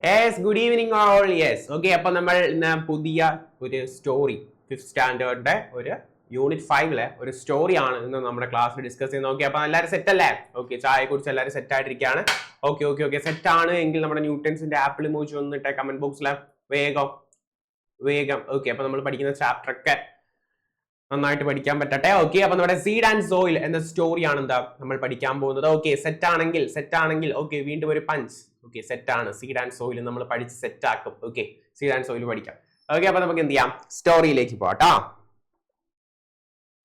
Yes, good evening all. Yes. Okay, അപ്പോൾ നമ്മൾ ഇന്ന് പുതിയ ഒരു സ്റ്റോറി 5th സ്റ്റാൻഡേർഡിന്റെ ഒരു യൂണിറ്റ് 5ലെ ഒരു സ്റ്റോറിയാണ് ഇന്ന് നമ്മുടെ ക്ലാസ്സിൽ ഡിസ്കസ് ചെയ്യുന്നത്. ഓക്കെ, അപ്പോൾ എല്ലാവരും സെറ്റ് അല്ലേ? ഓക്കെ, ചായ കുടിച്ച് എല്ലാവരും സെറ്റ് ആയിട്ടിരിക്കുകയാണ്. ഓക്കെ സെറ്റ് ആണ് എങ്കിൽ നമ്മുടെ ന്യൂട്ടൺസിന്റെ ആപ്പിൾ ഇമോജി വന്നിട്ട് കമന്റ് ബോക്സിലെ വേഗം. ഓക്കെ, അപ്പോൾ നമ്മൾ പഠിക്കുന്ന ചാപ്റ്റർ ഒക്കെ നന്നായിട്ട് പഠിക്കാൻ പറ്റട്ടെ. ഓക്കെ, അപ്പൊ നമ്മുടെ സീഡ് ആൻഡ് സോയിൽ എന്ന സ്റ്റോറിയാണ് എന്താ നമ്മൾ പഠിക്കാൻ പോകുന്നത്. ഓക്കെ, സെറ്റ് ആണെങ്കിൽ ഓക്കെ, വീണ്ടും ഒരു പഞ്ച്. ഓക്കെ, സെറ്റ് ആണ്. സീഡ് ആൻഡ് സോയിൽ നമ്മൾ പഠിച്ച് സെറ്റ് ആക്കും. ഓക്കെ, സീഡ് ആൻഡ് സോയിൽ പഠിക്കാം. ഓക്കെ, അപ്പൊ നമുക്ക് എന്ത് ചെയ്യാം, സ്റ്റോറിയിലേക്ക് പോട്ടാ.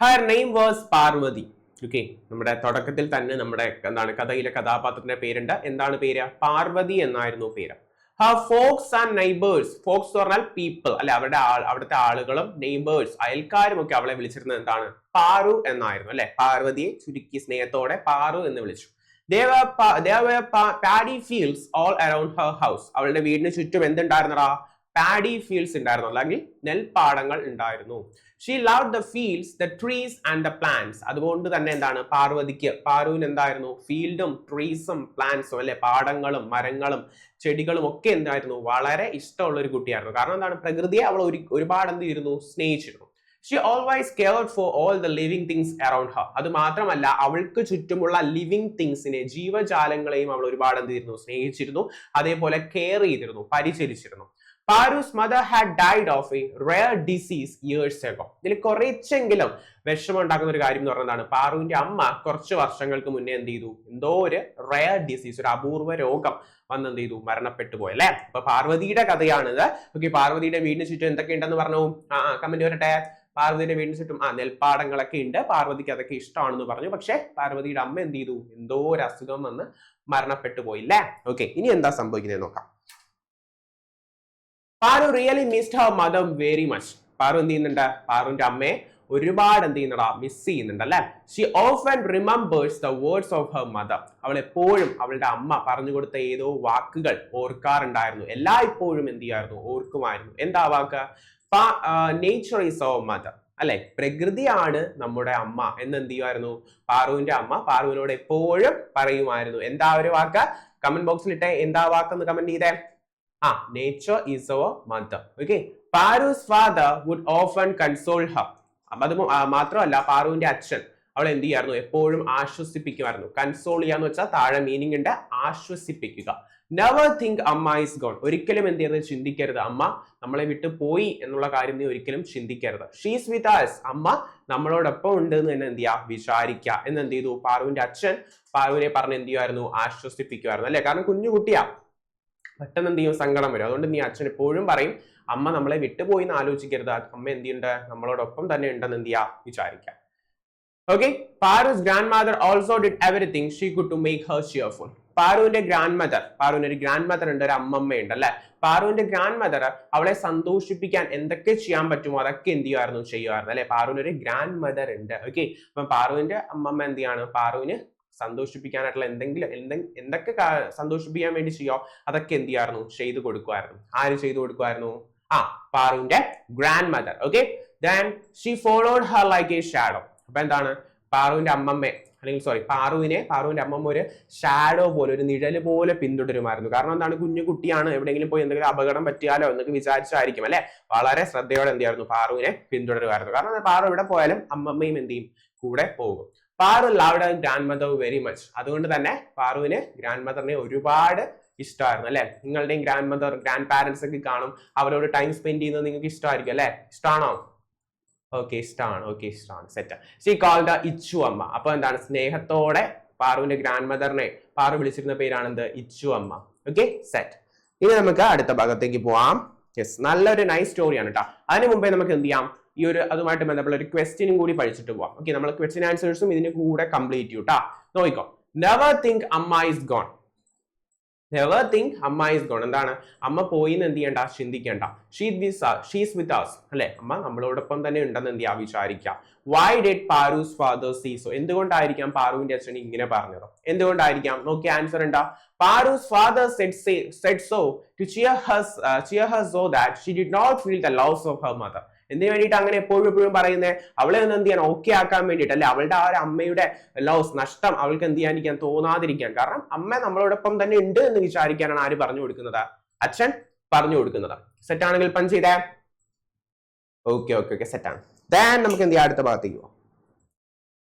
Her name was Parvati. Okay, നമ്മുടെ തുടക്കത്തിൽ തന്നെ നമ്മുടെ എന്താണ് കഥയിലെ കഥാപാത്രത്തിന്റെ പേരുണ്ട്. എന്താണ് പേര്? പാർവതി എന്നായിരുന്നു പേര്. Her folks and neighbors, folks എന്ന് പറഞ്ഞാൽ പീപ്പിൾ അല്ലെ, അവിടുത്തെ ആളുകളും നെയ്ബേഴ്സ് അയൽക്കാരും ഒക്കെ അവളെ വിളിച്ചിരുന്നത് എന്താണ്? പാറു എന്നായിരുന്നു അല്ലെ. പാർവതിയെ ചുരുക്കി സ്നേഹത്തോടെ പാറു എന്ന് വിളിച്ചു. There were paddy fields all around her house. അവളുടെ വീടിന് ചുറ്റും എന്തുണ്ടായിരുന്നടാ? പാഡി ഫീൽഡ്സ് ഉണ്ടായിരുന്നു, അല്ലെങ്കിൽ നെൽപ്പാടങ്ങൾ ഉണ്ടായിരുന്നു. She loved the fields, the trees and the plants. അതുകൊണ്ട് തന്നെ എന്താണ് പാറുവിന് എന്തായിരുന്നു? ഫീൽഡും ട്രീസും പ്ലാന്റ്സും അല്ലെ, പാടങ്ങളും മരങ്ങളും ചെടികളും ഒക്കെ എന്തായിരുന്നു? വളരെ ഇഷ്ടമുള്ള ഒരു കുട്ടിയായിരുന്നു. കാരണം എന്താണ്? പ്രകൃതിയെ അവൾ ഒരുപാട് എന്ത് ചെയ്തിരുന്നു? സ്നേഹിച്ചിരുന്നു. She always cared for all the living things around her. അത് മാത്രമല്ല, അവൾക്ക് ചുറ്റുമുള്ള ലിവിങ് തിങ്സിനെ, ജീവജാലങ്ങളെയും അവൾ ഒരുപാട് എന്ത് ചെയ്തിരുന്നു? സ്നേഹിച്ചിരുന്നു. അതേപോലെ കെയർ ചെയ്തിരുന്നു, പരിചരിച്ചിരുന്നു. Paru's mother had died of a rare disease years ago. ഇതിൽ കുറച്ചെങ്കിലും വിഷമം ഉണ്ടാക്കുന്ന ഒരു കാര്യം എന്ന് പറഞ്ഞതാണ്, പാറുവിന്റെ അമ്മ കുറച്ച് വർഷങ്ങൾക്ക് മുന്നേ എന്ത് ചെയ്തു? എന്തോ ഒരു റയർ ഡിസീസ്, ഒരു അപൂർവ രോഗം വന്ന് എന്ത് ചെയ്തു? മരണപ്പെട്ടു പോയി അല്ലെ. അപ്പൊ പാർവതിയുടെ കഥയാണിത്. ഓക്കെ, പാർവതിയുടെ വീടിന് ചുറ്റും എന്തൊക്കെ ഉണ്ടെന്ന് പറഞ്ഞു? കമന്റ് വരട്ടെ. പാർവതിയുടെ വീടിന് ചുറ്റും നെൽപ്പാടങ്ങളൊക്കെ ഉണ്ട്. പാർവതിക്ക് അതൊക്കെ ഇഷ്ടമാണെന്ന് പറഞ്ഞു. പക്ഷെ പാർവതിയുടെ അമ്മ എന്ത് ചെയ്തു? എന്തോ ഒരു അസുഖം വന്ന് മരണപ്പെട്ടു പോയില്ലേ. ഓക്കെ, ഇനി എന്താ സംഭവിക്കുന്നത് നോക്കാം. Paru really missed her mother very much. Paru എന്ത് ചെയ്യുന്നുണ്ട്? പാറുവിന്റെ അമ്മയെ ഒരുപാട് എന്ത് ചെയ്യുന്നടാ? മിസ് ചെയ്യുന്നുണ്ട് അല്ലെ. She often remembers the words of her mother. അവൾ എപ്പോഴും അവളുടെ അമ്മ പറഞ്ഞു കൊടുത്ത ഏതോ വാക്കുകൾ ഓർക്കാറുണ്ടായിരുന്നു. എല്ലായ്പ്പോഴും എന്ത് ചെയ്യായിരുന്നു? ഓർക്കുമായിരുന്നു. എന്താ വാക്ക്? നേച്ചർ ഈസ് അവർ മദർ അല്ലെ, പ്രകൃതിയാണ് നമ്മുടെ അമ്മ എന്ന് എന്ത് ചെയ്യുമായിരുന്നു? പാറുവിന്റെ അമ്മ പാറുവിനോട് എപ്പോഴും പറയുമായിരുന്നു. എന്താ ഒരു വാക്ക്? കമന്റ് ബോക്സിൽ ഇട്ടേ, എന്താ വാക്കെന്ന് കമന്റ് ചെയ്തേ. nature is our mother. Okay, Paru's father would often console her. അത് മാത്രമല്ല, പാറുവിന്റെ അച്ഛൻ അവളെ എന്ത് ചെയ്യായിരുന്നു? എപ്പോഴും ആശ്വസിപ്പിക്കുമായിരുന്നു. കൺസോൾ ചെയ്യാന്ന് വെച്ചാൽ താഴെ മീനിങ് ഉണ്ട്, ആശ്വസിപ്പിക്കുക. നെവർ തിങ്ക് അമ്മ ഇസ് ഗോൺ. ഒരിക്കലും എന്ത് ചെയ്യരുത്? ചിന്തിക്കരുത് അമ്മ നമ്മളെ വിട്ടു പോയി എന്നുള്ള കാര്യം നീ ഒരിക്കലും ചിന്തിക്കരുത്. ഷീസ് വിത്ത് us. അമ്മ നമ്മളോടൊപ്പം ഉണ്ട് എന്ന് തന്നെ എന്ത് ചെയ്യുക? വിചാരിക്കുക എന്ന് എന്ത് ചെയ്തു? പാറുവിന്റെ അച്ഛൻ പാറുവിനെ പറഞ്ഞ് എന്ത് ചെയ്യുമായിരുന്നു? ആശ്വസിപ്പിക്കുമായിരുന്നു അല്ലെ. കാരണം കുഞ്ഞു കുട്ടിയാ, പെട്ടെന്ന് എന്ത് ചെയ്യും? സങ്കടം വരും. അതുകൊണ്ട് നീ അച്ഛൻ എപ്പോഴും പറയും, അമ്മ നമ്മളെ വിട്ടുപോയി എന്ന് ആലോചിക്കരുത്, അമ്മ എന്ത് ചെയ്യുന്നുണ്ട്? നമ്മളോടൊപ്പം തന്നെ ഉണ്ടെന്ന് എന്ത് ചെയ്യാ? വിചാരിക്കാം. Okay, Paru's grandmother also did everything she could to make her cheerful. പാറുവിന്റെ ഗ്രാൻഡ് മദർ, പാറുവിന് ഒരു ഗ്രാൻഡ് മദർ ഉണ്ട്, ഒരു അമ്മമ്മയുണ്ട് അല്ലെ. പാറുവിന്റെ ഗ്രാൻഡ് മദർ അവളെ സന്തോഷിപ്പിക്കാൻ എന്തൊക്കെ ചെയ്യാൻ പറ്റുമോ അതൊക്കെ എന്ത് ചെയ്യുമായിരുന്നു? ചെയ്യുമായിരുന്നു അല്ലെ. പാറുവിന് ഒരു ഗ്രാൻഡ് മദർ ഉണ്ട്. ഓക്കെ, അപ്പം പാറുവിന്റെ അമ്മമ്മ എന്ത് ചെയ്യാണ്? പാറുവിന് സന്തോഷിപ്പിക്കാനായിട്ടുള്ള എന്തൊക്കെ സന്തോഷിപ്പിക്കാൻ വേണ്ടി ചെയ്യോ അതൊക്കെ എന്ത് ചെയ്യായിരുന്നു? ചെയ്തു കൊടുക്കുമായിരുന്നു. ആര് ചെയ്തു കൊടുക്കുമായിരുന്നു? പാറുവിന്റെ grandmother. Okay, then she followed her like a shadow. അപ്പൊ എന്താണ്? പാറുവിന്റെ അമ്മമ്മയെ അല്ലെങ്കിൽ പാറുവിന്റെ അമ്മമ്മ ഒരു ഷാഡോ പോലെ, ഒരു നിഴല് പോലെ പിന്തുടരുമായിരുന്നു. കാരണം എന്താണ്? കുഞ്ഞു കുട്ടിയാണ്, എവിടെയെങ്കിലും പോയി എന്തെങ്കിലും അപകടം പറ്റിയാലോ എന്നൊക്കെ വിചാരിച്ചായിരിക്കും അല്ലെ. വളരെ ശ്രദ്ധയോടെ എന്ത് ചെയ്യായിരുന്നു? പാറുവിനെ പിന്തുടരുമായിരുന്നു. കാരണം പാറു എവിടെ പോയാലും അമ്മമ്മയും എന്ത് ചെയ്യും? കൂടെ പോകും. Paru loved Har grand mother very much. അതുകൊണ്ട് തന്നെ പാറുവിന് ഗ്രാൻഡ് മദറിനെ ഒരുപാട് ഇഷ്ടമായിരുന്നു അല്ലെ. നിങ്ങളുടെയും ഗ്രാൻഡ് പാരന്റ്സ് ഒക്കെ കാണും, അവരോട് ടൈം സ്പെൻഡ് ചെയ്യുന്നത് നിങ്ങൾക്ക് ഇഷ്ടമായിരിക്കും അല്ലെ. ഇഷ്ടമാണോ? ഓക്കെ, ഇഷ്ടമാണ്. സെറ്റ്. ഷീ കോൾഡ് ഇച്ചു അമ്മ. അപ്പൊ എന്താണ്? സ്നേഹത്തോടെ പാറുവിന്റെ ഗ്രാൻഡ് മദറിനെ പാറു വിളിച്ചിരുന്ന പേരാണെന്ത്? ഇച്ചു അമ്മ. Okay, set. ഇനി നമുക്ക് അടുത്ത ഭാഗത്തേക്ക് പോവാം. യെസ്, നല്ലൊരു നൈസ് സ്റ്റോറിയാണ് കേട്ടോ. അതിന് മുമ്പേ നമുക്ക് എന്ത് ചെയ്യാം? ഈ ഒരു അതുമായിട്ട് ബന്ധപ്പെട്ട ഒരു ക്വസ്റ്റ്യനും കൂടി പഠിച്ചിട്ട് പോവാം. ഓക്കെ, നമ്മൾ ക്വസ്റ്റ്യൻ ആൻസേഴ്സും ഇതിന് കൂടെ കംപ്ലീറ്റ് ചെയ്യും കേട്ടോ. നോക്കിക്കോ. നെവർ തിങ്ക് അമ്മ ഇസ് ഗോൺ. നെവർ തിങ്ക് അമ്മ ഇസ് ഗോൺ. എന്താണ്? അമ്മ പോയി എന്ന് എന്ത് ചെയ്യണ്ട? ചിന്തിക്കേണ്ട. ഷീസ് വിത്ത് us അല്ലെ. അമ്മ നമ്മളോടൊപ്പം തന്നെ ഉണ്ടെന്ന് എന്ത് ചെയ്യാ? വിചാരിക്കാം. Why did Paru's father see so? എന്തുകൊണ്ടായിരിക്കാം പാറുവിന്റെ അച്ഛൻ ഇങ്ങനെ പറഞ്ഞത്? എന്തുകൊണ്ടായിരിക്കാം? നോക്കി, ആൻസർ എന്താ? Paru's father said so to cheer her so that she did not feel the loss of her mother. എന്തിനു വേണ്ടിയിട്ട് അങ്ങനെ എപ്പോഴും പറയുന്നത്? അവളെ ഒന്ന് എന്ത് ചെയ്യാൻ? ഓക്കെ ആക്കാൻ വേണ്ടിയിട്ട് അല്ലെ. അവളുടെ ആ ഒരു അമ്മയുടെ ലോസ്, നഷ്ടം അവൾക്ക് എന്ത് ചെയ്യാനിരിക്കാൻ തോന്നാതിരിക്കാൻ. കാരണം അമ്മ നമ്മളോടൊപ്പം തന്നെ ഉണ്ട് എന്ന് വിചാരിക്കാനാണ് ആര് പറഞ്ഞു കൊടുക്കുന്നത്? അച്ഛൻ പറഞ്ഞു കൊടുക്കുന്നത്. സെറ്റ് ആണെങ്കിൽ പഞ്ച് ചെയ്തേ. ഓക്കെ സെറ്റ് ആണ്. Then നമുക്ക് എന്ത് ചെയ്യാം, അടുത്ത ഭാഗത്തേക്ക് പോവാം.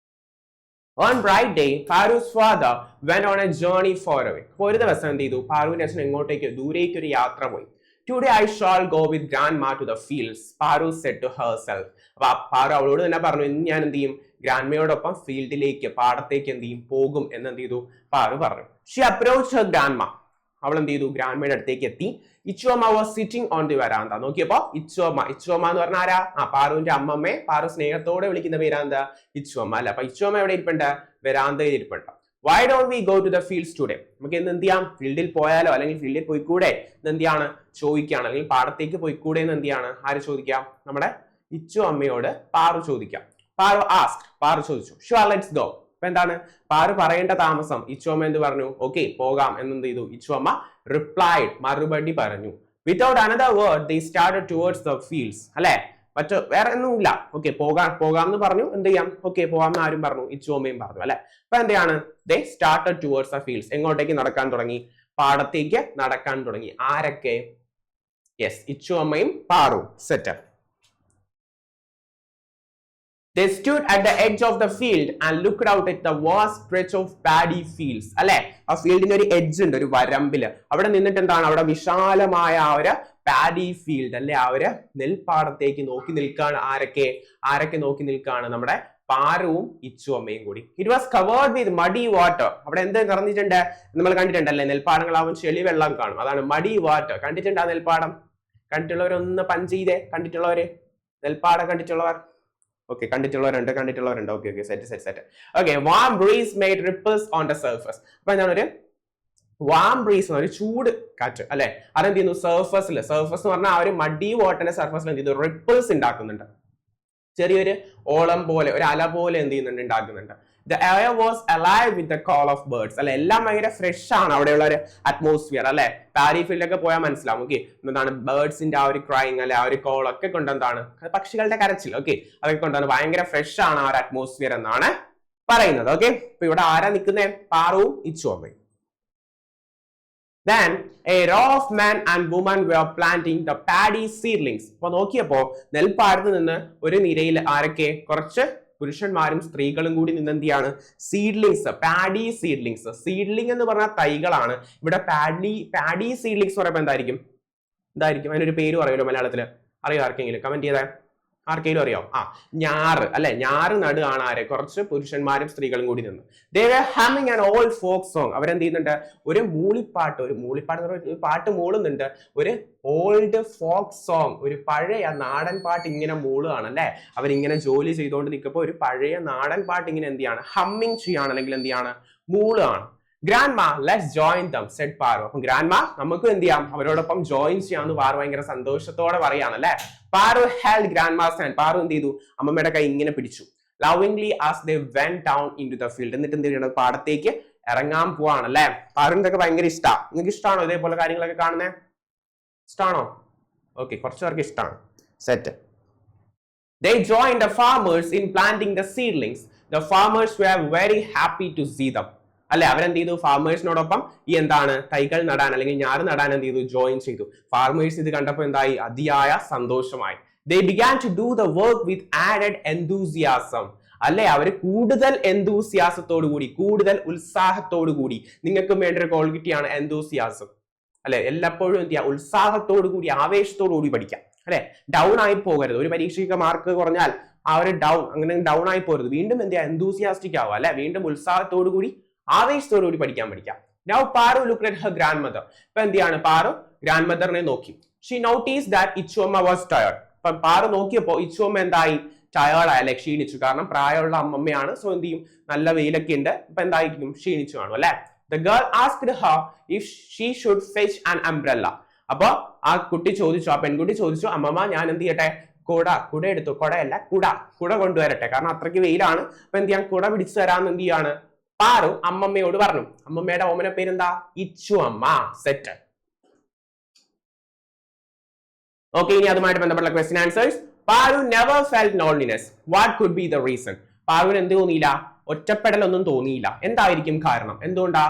On bright day, Paru's father went on a journey far away. ഒരു ദിവസം എന്ത് ചെയ്തു, പാറുവിന്റെ അച്ഛൻ എങ്ങോട്ടേക്ക്, ദൂരേക്ക് ഒരു യാത്ര പോയി. Today I shall go with grandma to the fields, Paru said to herself. അപ്പൊ പാറു അവളോട് തന്നെ പറഞ്ഞു, ഇന്ന് ഞാൻ എന്ത് ചെയ്യും, ഗ്രാൻഡ്മയോടൊപ്പം ഫീൽഡിലേക്ക്, പാടത്തേക്ക് എന്ത് ചെയ്യും, പോകും എന്ന് എന്ത് ചെയ്തു, പാറു പറഞ്ഞു. She approached her grandma. അവൾ എന്ത് ചെയ്തു, ഗ്രാൻഡ്മയുടെ അടുത്തേക്ക് എത്തി. ഇച്ചോമ വാസ് സിറ്റിംഗ് ഓൺ ദി വരാന്ത. നോക്കിയപ്പോ ഇച്ചോമ എന്ന് പറഞ്ഞ ആരാ, പാറുവിന്റെ അമ്മമ്മയെ പാറു സ്നേഹത്തോടെ വിളിക്കുന്ന പേരാന്താ, ഇച്ചോമ അല്ലെ. അപ്പൊ ഇച്ചോമ എവിടെ ഇരിപ്പുണ്ട്, വരാന്തയിൽ ഇരിപ്പുണ്ട്. Why don't we go to the fields today? നമുക്ക് ഇന്ന് എന്ത് ചെയ്യാം, ഫീൽഡിൽ പോയാലോ, അല്ലെങ്കിൽ ഫീൽഡിൽ പോയിക്കൂടെ എന്ന് എന്തിയാണ് ചോദിക്കുകയാണ്, അല്ലെങ്കിൽ പാടത്തേക്ക് പോയിക്കൂടെ എന്ന് എന്തിയാണ് ആര് ചോദിക്കാം, നമ്മുടെ ഇച്ചു അമ്മയോട് പാറു ചോദിക്കാം. പാറു ആസ്ക്, പാറു ചോദിച്ചു. Sure, let's go. അപ്പൊ എന്താണ് പാറു പറയേണ്ട താമസം, ഇച്ചുവമ്മ എന്ത് പറഞ്ഞു, ഓക്കെ പോകാം എന്നെന്ത് ചെയ്തു, ഇച്ചുവമ്മ റിപ്ലൈഡ്, മറുപടി പറഞ്ഞു. Without another word they started towards the fields. അല്ലെ, മറ്റു വേറെ ഒന്നുമില്ല. ഓക്കെ പോകാം എന്ന് പറഞ്ഞു, എന്ത് ചെയ്യാം, ഓക്കെ പോകാം എന്ന് ആരും പറഞ്ഞു, ഇച്ചുവമ്മയും പറഞ്ഞു അല്ലെ. അപ്പൊ എന്താണ്, they started towards the fields. എങ്ങോട്ടേക്ക് നടക്കാൻ തുടങ്ങി, പാടത്തേക്ക് നടക്കാൻ തുടങ്ങി. ആരൊക്കെ, യെസ്, ഇച്ചുവമ്മയും Paru. Set. They stood at the edge of the field and looked out at the vast stretch of paddy fields. അല്ലെ, ആ ഫീൽഡിന് ഒരു എഡ്ജ് ഉണ്ട്, ഒരു വരമ്പില്. അവിടെ നിന്നിട്ട് എന്താണ്, അവിടെ വിശാലമായ ആ ഒരു പാഡി ഫീൽഡ് അല്ലെ, ആ ഒരു നെൽപ്പാടത്തേക്ക് നോക്കി നിൽക്കാണ്. ആരൊക്കെ നോക്കി നിൽക്കാണ്, നമ്മുടെ പാറുവും ഇച്ചുവമ്മയും കൂടി. It was covered with muddy water. അവിടെ എന്ത് നിറഞ്ഞിട്ടുണ്ട്, നമ്മൾ കണ്ടിട്ടുണ്ടല്ലേ, നെൽപ്പാടങ്ങളാവും ചെളി വെള്ളം കാണും, അതാണ് മഡി വാട്ടർ. കണ്ടിട്ടുണ്ട് ആ നെൽപ്പാടം, കണ്ടിട്ടുള്ളവരൊന്ന് പഞ്ച് ചെയ്തേ, കണ്ടിട്ടുള്ളവര് നെൽപ്പാടം കണ്ടിട്ടുള്ളവർ, ഓക്കെ കണ്ടിട്ടുള്ളവരുണ്ട്. Okay set. Okay, warm breeze made ripples on the surface. അപ്പൊ എന്താണ്, ഒരു വാം ബ്രീസ്, ഒരു ചൂട് കാറ്റ് അല്ലെ, അതെന്ത് ചെയ്യുന്നു, സർഫസ് എന്ന് പറഞ്ഞാൽ ആ ഒരു മഡി വാട്ടറിന്റെ സർഫസിൽ എന്ത് ചെയ്തു, റിപ്പിൾസ് ഉണ്ടാക്കുന്നുണ്ട്. ചെറിയൊരു ഓളം പോലെ, ഒരു അല പോലെ എന്ത് ചെയ്യുന്നുണ്ട്, ഉണ്ടാക്കുന്നുണ്ട്. The air was alive with the call of birds. അല്ലെ, എല്ലാം ഭയങ്കര ഫ്രഷ് ആണ് അവിടെയുള്ള ഒരു അറ്റ്മോസ്ഫിയർ അല്ലെ. പാരി ഫീൽഡൊക്കെ പോയാൽ മനസ്സിലാവും. ഓക്കെ, എന്താണ് ബേർഡ്സിന്റെ ആ ഒരു ക്രൈങ് അല്ലെ, ആ ഒരു കോൾ ഒക്കെ കൊണ്ട് എന്താണ്, പക്ഷികളുടെ കരച്ചിൽ. ഓക്കെ, അതൊക്കെ കൊണ്ടാണ് ഭയങ്കര ഫ്രഷ് ആണ് ആ ഒരു അറ്റ്മോസ്ഫിയർ എന്നാണ് പറയുന്നത്. ഓക്കെ, അപ്പൊ ഇവിടെ ആരാ നിൽക്കുന്നത്, പാറുവും ഇച്ചുവമ്മയും. Then a row of men and women were planting the paddy seedlings. അപ്പൊ നോക്കിയപ്പോ നെൽപ്പാടത്ത് നിന്ന് ഒരു നിരയിൽ ആരൊക്കെ, കുറച്ച് പുരുഷന്മാരും സ്ത്രീകളും കൂടി നിന്ന് എന്ത് ചെയ്യാണ്, സീഡ്ലിങ്സ്, പാഡി സീഡ്ലിങ്സ്. സീഡ്ലിംഗ് എന്ന് പറഞ്ഞാൽ തൈകളാണ്. ഇവിടെ പാഡി സീഡ്ലിങ്സ് പറയുമ്പോൾ എന്തായിരിക്കും, അതിനൊരു പേര് പറയുമല്ലോ മലയാളത്തില്, അറിയോ ആർക്കെങ്കിലും, കമന്റ് ചെയ്തേ, ആർക്കെങ്കിലും അറിയോ, ഞാറ് അല്ലെ, ഞാറ് നടുകയാണ് ആരെ, കുറച്ച് പുരുഷന്മാരും സ്ത്രീകളും കൂടി നിന്ന്. They were humming an old folk song. അവരെന്ത് ചെയ്യുന്നുണ്ട്, ഒരു മൂളിപ്പാട്ട് ഒരു പാട്ട് മൂളുന്നുണ്ട്, ഒരു ഓൾഡ് ഫോക്ക് സോങ്, ഒരു പഴയ നാടൻ പാട്ട് ഇങ്ങനെ മൂളുകയാണ് അല്ലെ. അവരിങ്ങനെ ജോലി ചെയ്തുകൊണ്ട് നിൽക്കുമ്പോൾ ഒരു പഴയ നാടൻ പാട്ട് ഇങ്ങനെ എന്ത് ചെയ്യാണ്, ഹമ്മിങ് ചെയ്യാണ്, അല്ലെങ്കിൽ എന്ത് ചെയ്യാണ്, മൂളുകയാണ്. Grandma, let's join them, said Paru. അപ്പം ഗ്രാൻഡ്മ, നമുക്ക് എന്ത് ചെയ്യാം, അവരോടൊപ്പം ജോയിൻ ചെയ്യാമെന്ന് പാറു ഭയങ്കര സന്തോഷത്തോടെ പറയാണ് അല്ലെ. Paru held grandma's hand. Paru എന്ത് ചെയ്തു, അമ്മമ്മയുടെ കൈ ഇങ്ങനെ പിടിച്ചു. Lovingly as they went down into the field. എന്നിട്ട് എന്ത് ചെയ്യണം, പാടത്തേക്ക് ഇറങ്ങാൻ പോവാണ് അല്ലെ. പാറുവിന് ഇതൊക്കെ ഭയങ്കര ഇഷ്ടമാണ്. നിങ്ങൾക്ക് ഇഷ്ടമാണോ ഇതേപോലെ കാര്യങ്ങളൊക്കെ കാണുന്നത്, ഇഷ്ടമാണോ? ഓക്കെ, കുറച്ച് പേർക്ക് ഇഷ്ടമാണ്. Set. They joined the farmers in planting the seedlings. The farmers were very happy to see them. അല്ലെ, അവരെന്ത് ചെയ്തു, ഫാർമേഴ്സിനോടൊപ്പം ഈ എന്താണ്, തൈകൾ നടാൻ അല്ലെങ്കിൽ ഞാറ് നടാൻ എന്ത് ചെയ്തു, ജോയിൻ ചെയ്തു. ഫാർമേഴ്സ് ഇത് കണ്ടപ്പോൾ എന്തായി, അതിയായ സന്തോഷമായി. They began to do the work with added enthusiasm. അല്ലെ, അവര് കൂടുതൽ എന്തൂസിയാസത്തോടു കൂടി, കൂടുതൽ ഉത്സാഹത്തോടു കൂടി. നിങ്ങൾക്കും വേണ്ട ഒരു ക്വാളിറ്റിയാണ് എന്തൂസിയാസം അല്ലെ. എല്ലാപ്പോഴും എന്ത് ചെയ്യുക, ഉത്സാഹത്തോടു കൂടി, ആവേശത്തോടു കൂടി പഠിക്കാം അല്ലെ. ഡൗൺ ആയി പോകരുത്. ഒരു പരീക്ഷയ്ക്ക് മാർക്ക് കുറഞ്ഞാൽ ആ ഒരു ഡൗൺ ആയി പോകരുത്. വീണ്ടും എന്ത് ചെയ്യുക, എന്തൂസിയാസ്റ്റിക് ആവുക അല്ലെ. വീണ്ടും ഉത്സാഹത്തോടു കൂടി, ആവേശത്തോടു കൂടി പഠിക്കാം. Now Paru looked at her grandmother. ഇപ്പൊ എന്ത് ചെയ്യാണ്, പാറു ഗ്രാൻഡ് മദറിനെ നോക്കി. She noticed that Ichuamma was tired. അപ്പൊ പാറു നോക്കിയപ്പോ ഇച്ചുവമ്മ എന്തായി, ടയേർഡ് ആയ, ക്ഷീണിച്ചു. കാരണം പ്രായമുള്ള അമ്മമ്മയാണ്. സോ എന്ത് ചെയ്യും, നല്ല വെയിലൊക്കെ ഉണ്ട്, ഇപ്പൊ എന്തായിരിക്കും, ക്ഷീണിച്ചു കാണും അല്ലെ. The girl asked her if she should fetch an umbrella. അപ്പൊ ആ കുട്ടി ചോദിച്ചു, ആ പെൺകുട്ടി ചോദിച്ചു, അമ്മമ്മ ഞാൻ എന്ത് ചെയ്യട്ടെ, കുട എടുത്തു, കുട കൊണ്ടുവരട്ടെ, കാരണം അത്രയ്ക്ക് വെയിലാണ്. അപ്പൊ എന്ത് ചെയ്യാൻ, കുട പിടിച്ചു തരാന്ന് എന്ത് ചെയ്യാണ്, പാറു അമ്മമ്മയോട് പറഞ്ഞു. അമ്മമ്മയുടെ ഓമന പേരെന്താ, ഇച്ചുവമ്മ. സെറ്റ്. ഓക്കെ, ഇനി അതുമായിട്ട് ബന്ധപ്പെട്ട question answers. Paru never felt loneliness. What could be the reason? പാറുവിന് എന്ത് തോന്നിയില്ല, ഒറ്റപ്പെടലൊന്നും തോന്നിയില്ല. എന്തായിരിക്കും കാരണം, എന്തുകൊണ്ടാ?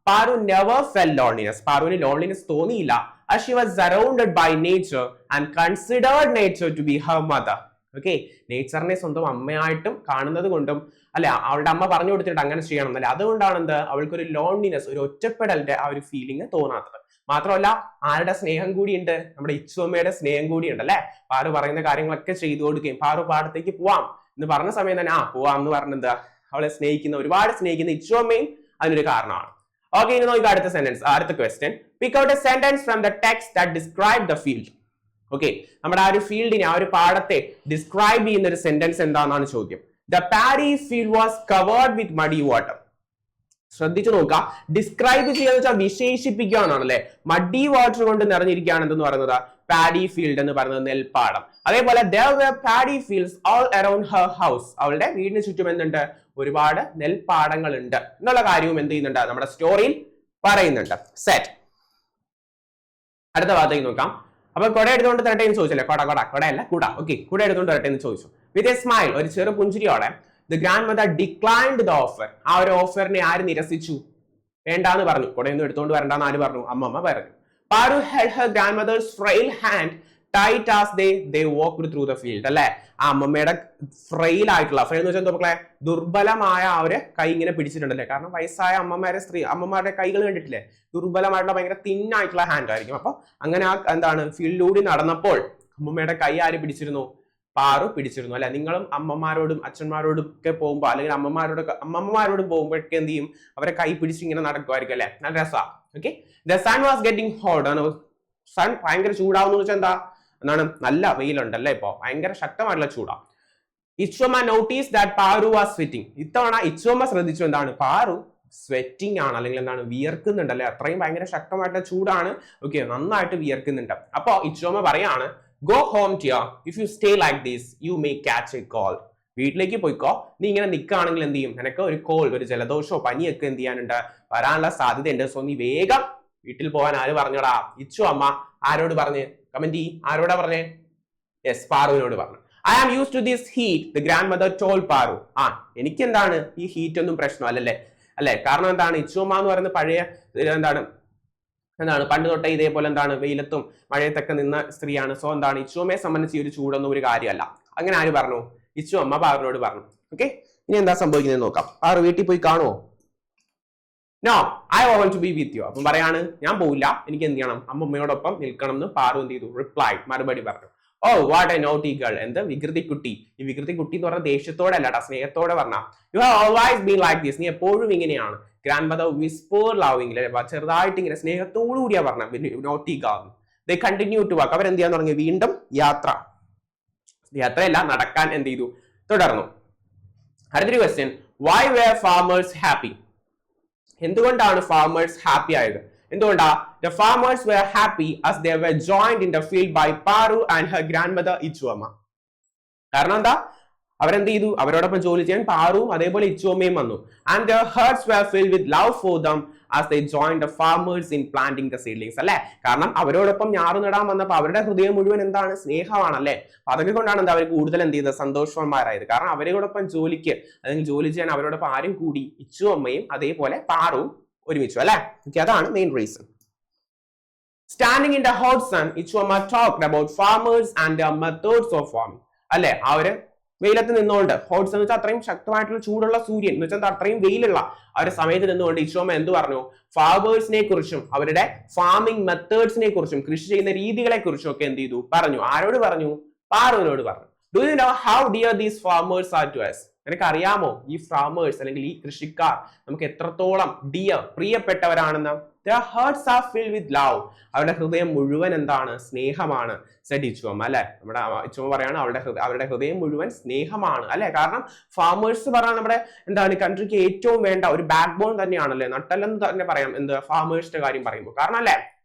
Paru never felt loneliness. പാറുവിന് ലോൺലിനെസ് തോന്നിയില്ല. as she was surrounded by nature and considered nature to be her mother. Okay, നേച്ചറിനെ സ്വന്തം അമ്മയായിട്ടും കാണുന്നത് കൊണ്ടും അല്ലെ, അവളുടെ അമ്മ പറഞ്ഞു കൊടുത്തിട്ട് അങ്ങനെ ചെയ്യണം എന്നല്ലേ, അതുകൊണ്ടാണ് എന്ത് അവൾക്കൊരു ലോൺലിനെസ്, ഒരു ഒറ്റപ്പെടലിന്റെ ആ ഒരു ഫീലിംഗ് തോന്നാത്തത്. മാത്രമല്ല ആരുടെ സ്നേഹം കൂടിയുണ്ട്, നമ്മുടെ ഇച്ചുമ്മയുടെ സ്നേഹം കൂടിയുണ്ട് അല്ലെ. പാറു പറയുന്ന കാര്യങ്ങളൊക്കെ ചെയ്തു കൊടുക്കുകയും പാറു പാടത്തേക്ക് പോവാം എന്ന് പറഞ്ഞ സമയം തന്നെ പോവാം എന്ന് പറഞ്ഞത് അവളെ സ്നേഹിക്കുന്ന, ഒരുപാട് സ്നേഹിക്കുന്ന ഇച്ചുമ്മയും അതിനൊരു കാരണമാണ്. ഓക്കെ, ഇനി നോക്കുക അടുത്ത സെന്റൻസ്, അടുത്ത question. Pick out A sentence from the text that describe the field. Okay, നമ്മുടെ ആ ഒരു ഫീൽഡിനെ, ആ ഒരു പാടത്തെ ഡിസ്ക്രൈബ് ചെയ്യുന്ന ഒരു സെന്റൻസ് എന്താണെന്നാണ് ചോദ്യം. The paddy field was covered with muddy water. ശ്രദ്ധിച്ചു നോക്കുക, ഡിസ്ക്രൈബ് ചെയ്യാന്ന് വെച്ചാൽ വിശേഷിപ്പിക്കുക എന്നാണ് അല്ലെ. മഡി വാട്ടർ കൊണ്ട് നിറഞ്ഞിരിക്കുകയാണ് എന്തെന്ന് പറയുന്നത് പാഡി ഫീൽഡ് എന്ന് പറയുന്നത് നെൽപ്പാടം. അതേപോലെ there were paddy fields all around her house. അവളുടെ വീടിന് ചുറ്റും എന്തുണ്ട്, ഒരുപാട് നെൽപ്പാടങ്ങൾ ഉണ്ട് എന്നുള്ള കാര്യവും എന്ത് ചെയ്യുന്നുണ്ട്, നമ്മുടെ സ്റ്റോറിയിൽ പറയുന്നുണ്ട്. സെറ്റ്. അടുത്ത ഭാഗത്തേക്ക് നോക്കാം. അപ്പൊ കുട എടുത്തുകൊണ്ട് തരട്ടെ എന്ന് ചോദിച്ചല്ലേ, കൊടയല്ല കുട. ഓക്കെ, കുട എടുത്തുകൊണ്ട് തരട്ടെ എന്ന് ചോദിച്ചു. വിത്ത് എ സ്മൈൽ, ഒരു ചെറു പുഞ്ചിരിയോടെ the grandmother declined the offer. ആ ഒരു ഓഫറിനെ ആര് നിരസിച്ചു, വേണ്ടാന്ന് പറഞ്ഞു. കുടയൊന്നും എടുത്തുകൊണ്ട് വരണ്ടെന്ന് ആര് പറഞ്ഞു, അമ്മമ്മ പറഞ്ഞു. Paru held her grandmother's frail hand tight as they walked through the field. അല്ലെ, ആ അമ്മമ്മയുടെ ഫ്രെയിൽ ആയിട്ടുള്ള, ഫ്രെയിൽ എന്ന് വെച്ചാൽ മക്കളെ ദുർബലമായ ആ ഒരു കൈ ഇങ്ങനെ പിടിച്ചിട്ടുണ്ടല്ലേ. കാരണം വയസ്സായ അമ്മമാരുടെ കൈകൾ കണ്ടിട്ടില്ലേ, ദുർബലമായിട്ടുള്ള ഭയങ്കര തിന്നായിട്ടുള്ള ഹാൻഡ് ആയിരിക്കും. അപ്പൊ അങ്ങനെ ആ എന്താണ് ഫീൽഡിലൂടെ നടന്നപ്പോൾ അമ്മമ്മയുടെ കൈ ആര് പിടിച്ചിരുന്നു, പാറു പിടിച്ചിരുന്നു അല്ലെ. നിങ്ങളും അമ്മമാരോടും അച്ഛന്മാരോടും ഒക്കെ പോകുമ്പോൾ, അല്ലെങ്കിൽ അമ്മമ്മമാരോടും പോകുമ്പോഴൊക്കെ എന്ത് ചെയ്യും, അവരെ കൈ പിടിച്ച് ഇങ്ങനെ നടക്കുമായിരിക്കും അല്ലെ, നല്ല രസമാണ്. Okay, the sun was getting hot. Sun ഭയങ്കര ചൂടാവുന്ന വെച്ചാൽ എന്താണ്, നല്ല വെയിലുണ്ടല്ലേ ഇപ്പൊ, ഭയങ്കര ശക്തമായിട്ടുള്ള ചൂടാ. Ichumma noticed that Paru was sweating. ഇത്തവണ ഇച്ചുമ്മ ശ്രദ്ധിച്ചു എന്താണ്, പാറു സ്വെറ്റിംഗ് ആണ്, അല്ലെങ്കിൽ എന്താണ് വിയർക്കുന്നുണ്ടല്ലേ, അത്രയും ഭയങ്കര ശക്തമായിട്ടുള്ള ചൂടാണ്. ഓക്കെ, നന്നായിട്ട് വിയർക്കുന്നുണ്ട്. അപ്പൊ ഇച്ചുമ്മ പറയാണ്, go home dear, if you stay like this you may catch a cold. വീട്ടിലേക്ക് പോയിക്കോ, നീ ഇങ്ങനെ നിൽക്കുകയാണെങ്കിൽ എന്ത് ചെയ്യും, നിനക്ക് ഒരു കോൾഡ്, ഒരു ജലദോഷമോ പനിയൊക്കെ എന്ത് ചെയ്യാനുണ്ട്, വരാനുള്ള സാധ്യതയുണ്ട്. സോ നീ വേഗം വീട്ടിൽ പോകാൻ ആര് പറഞ്ഞോടാ, ഇച്ചു അമ്മ. ആരോട് പറഞ്ഞ്, കമന്റ് ചെയ്യ്, ആരോടാ പറഞ്ഞേ, യെസ്, പാറുവിനോട് പറഞ്ഞു. I am used to this heat, the grandmother told Paru. എനിക്ക് എന്താണ് ഈ ഹീറ്റ് ഒന്നും പ്രശ്നം അല്ലേ. കാരണം എന്താണ്, ഇച്ചു അമ്മ എന്ന് പറയുന്നത് പഴയ എന്താണ് പണ്ട് തൊട്ടേ ഇതേപോലെ എന്താണ് വെയിലത്തും മഴയത്തൊക്കെ നിന്ന സ്ത്രീയാണ്. സോ എന്താണ് ഇച്ചുമ്മയെ സംബന്ധിച്ച് ഈ ഒരു ചൂടൊന്നും ഒരു കാര്യമല്ല. അങ്ങനെ ആര് പറഞ്ഞു, ഇച്ചു അമ്മ പാറുവിനോട് പറഞ്ഞു. ഓക്കെ, ഇനി എന്താ സംഭവിക്കുന്നത് നോക്കാം. പാറു വീട്ടിൽ പോയി കാണുമോ, no I want to be with you. അപ്പം പറയാണ്, ഞാൻ പോവില്ല, എനിക്ക് എന്ത് ചെയ്യണം, അമ്മമ്മയോടൊപ്പം നിൽക്കണം എന്ന് പാറു എന്ത് ചെയ്തു, റിപ്ലൈ, മറുപടി പറഞ്ഞു. Oh what a naughty girl. എന്ത് വികൃതി കുട്ടി. ഈ വികൃതി കുട്ടി എന്ന് പറഞ്ഞ ദേഷ്യത്തോടെ അല്ലടാ, സ്നേഹത്തോടെ പറഞ്ഞ. You have always been like this. നീ എപ്പോഴും ഇങ്ങനെയാണ്. ഗ്രാൻഡ് മദർ വിസ്പർ ലവിംഗ്, ചെറുതായിട്ട് ഇങ്ങനെ സ്നേഹത്തോടു കൂടിയാ പറഞ്ഞ naughty girl. They continue to walk. അവരെന്ത് ചെയ്യാൻ തുടങ്ങി, വീണ്ടും യാത്രയല്ല നടക്കാൻ എന്ത് ചെയ്തു, തുടർന്നു. അടുത്തൊരു question, why were farmers happy. എന്തുകൊണ്ടാണ് ഫാമേഴ്സ് ഹാപ്പി ആയത്, എന്തുകൊണ്ടാ? The farmers were happy as they were joined in the field by Paru and her grandmother Ichuamma. കാരണം എന്താ, അവരെന്ത് ചെയ്തു, അവരോടൊപ്പം ജോലി ചെയ്യാൻ പാറുവും അതേപോലെ ഇച്ചുമ്മയും വന്നു. And their hearts were filled with love for them as they joined the farmers in planting the seedlings. അല്ലെ, കാരണം അവരോടൊപ്പം ഞാറ് നടാൻ വന്നപ്പോൾ അവരുടെ ഹൃദയം മുഴുവൻ എന്താണ്, സ്നേഹമാണല്ലേ. അതൊക്കെ കൊണ്ടാണ് എന്താ അവർ കൂടുതൽ എന്ത് ചെയ്തത്, സന്തോഷവാന്മാരായത്. കാരണം അവരോടൊപ്പം ജോലിക്ക് അല്ലെങ്കിൽ ജോലി ചെയ്യാൻ അവരോടൊപ്പം ആരും കൂടി, ഇച്ചുമ്മയും അതേപോലെ പാറുവും ഒരുമിച്ചു അല്ലെ. അതാണ് main reason. Standing in the hot sun, Ichuamma talked about farmers and their methods of farming. അല്ലെ, അവര് വെയിലത്ത് നിന്നുകൊണ്ട്, ഹോട്ട് സൺ എന്ന് വെച്ചാൽ അത്രയും ശക്തമായിട്ടുള്ള ചൂടുള്ള സൂര്യൻ എന്ന് വെച്ചാൽ അത്രയും വെയിലുള്ള ആ ഒരു സമയത്ത് നിന്നുകൊണ്ട് ഇച്ചുമ്മ എന്ത് പറഞ്ഞു, ഫാമേഴ്സിനെ കുറിച്ചും അവരുടെ ഫാമിംഗ് മെത്തേഡ്സിനെ കുറിച്ചും കൃഷി ചെയ്യുന്ന രീതികളെ കുറിച്ചും ഒക്കെ എന്ത് ചെയ്തു, പറഞ്ഞു. ആരോട് പറഞ്ഞു, പാറുവിനോട് പറഞ്ഞു. Do you know how dear these farmers are to us. നിനക്ക് അറിയാമോ ഈ ഫാമേഴ്സ് അല്ലെങ്കിൽ ഈ കൃഷിക്കാർ നമുക്ക് എത്രത്തോളം dear, പ്രിയപ്പെട്ടവരാണെന്ന്. Their hearts are filled with love. അവരുടെ ഹൃദയം മുഴുവൻ എന്താണ്, സ്നേഹമാണ്. സെഡ് ഇച്ചുമ്മ അല്ലെ, നമ്മുടെ ഇച്ചുമ്മ പറയാണ് അവരുടെ ഹൃദയം മുഴുവൻ സ്നേഹമാണ് അല്ലെ. കാരണം ഫാമേഴ്സ് പറഞ്ഞാൽ നമ്മുടെ എന്താണ് കൺട്രിക്ക് ഏറ്റവും വേണ്ട ഒരു ബാക്ക് ബോൺ തന്നെയാണല്ലേ, നട്ടെല്ലെന്ന് തന്നെ പറയാം എന്ത് ഫാമേഴ്സിന്റെ കാര്യം പറയുമ്പോൾ. കാരണം അല്ലെ,